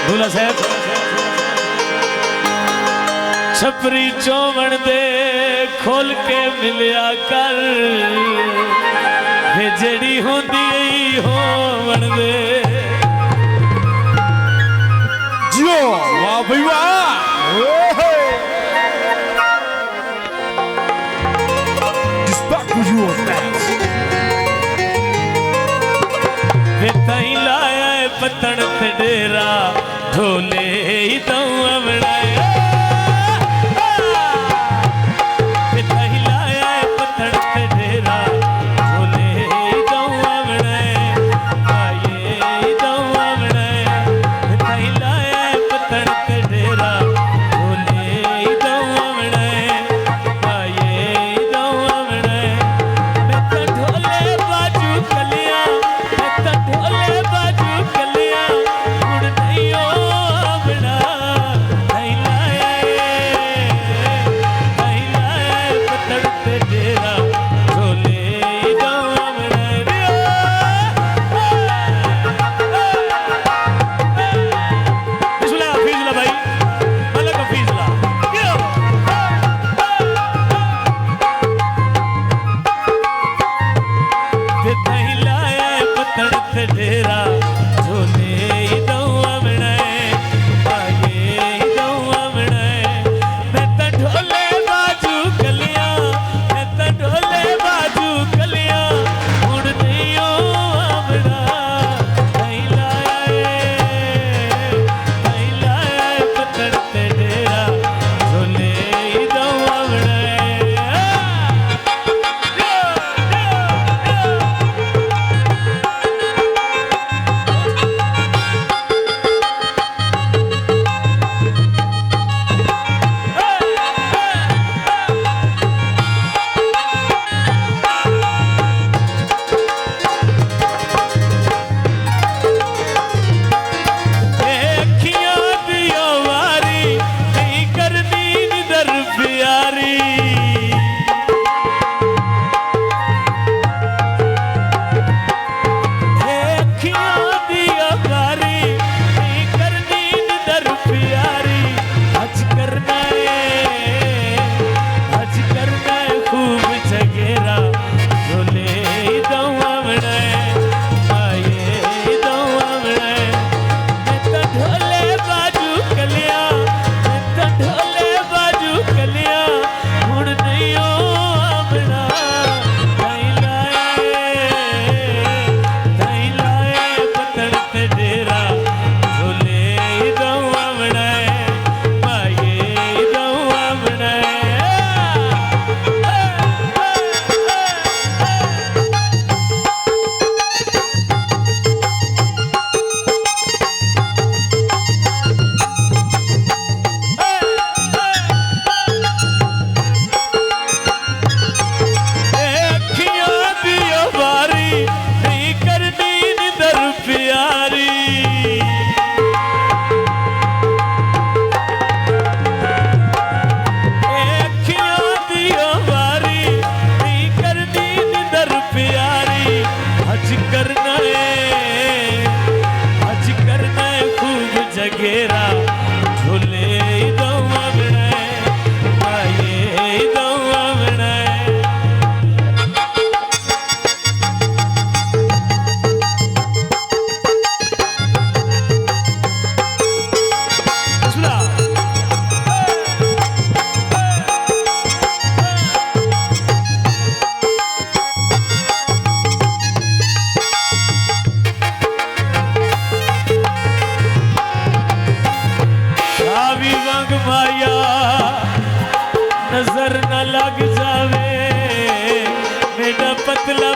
दूल्हा साहब छपरी चौवण दे खोल के मिलिया कर वे जड़ी होंदी होवण दे जियो वाह भाई वाह This back for you fans वे ताई लाया है पतन ते डेरा ढोले ही तो अवड़ाया वे ताई लाया है पतन ते डेरा ढोले ही तो अवड़ाया आये ही तो अवड़ाया वे ताई लाया है पतन ते डेरा ढोले ही तो अवड़ाया आये ही तो अवड़ाया मैं तो ढोले बाजू कलिया मैं तो ढोले बाजू कलिया मुड़ नहीं आवड़ा नहीं लाया पतड़ ते डेरा ढोले ही तो आवड़ा बिस्मिल्लाह हफीजुल्लाह भाई मलक हफीजुल्लाह ते नहीं लाया पतड़ ते डेरा झोले ही दो आवड़े आगे ही दो आवड़े मैं तो ढोले बाजू कलिया मैं तो ढोले बाजू कलिया मुड़ नहीं आवड़ा नहीं लाया पतड़ ते डेरा झोले ही दो आवड़े अखियां दियो वारी नहीं करनी निदर प्यारी अखियां दियो वारी नहीं करनी निदर प्यारी आज करना है खूब जगेरा झोले दो आवड़े आये दो आवड़े मैं तो ढोले बाजू कलिया मैं तो ढोले बाजू कलिया मुड़ नहीं आवड़ा नहीं लाए पतड़ ते डेरा झोले दो आवड़े आये दो आवड़े अखियां दियो वारी नहीं करनी निदर प्यारी अखियां दियो वारी नहीं करनी निदर प्यारी आज करना है खूब जगेरा झोले दो आवड़े आये दो आवड़े आवी वांग माया नजर न लग जावे मेरा पतला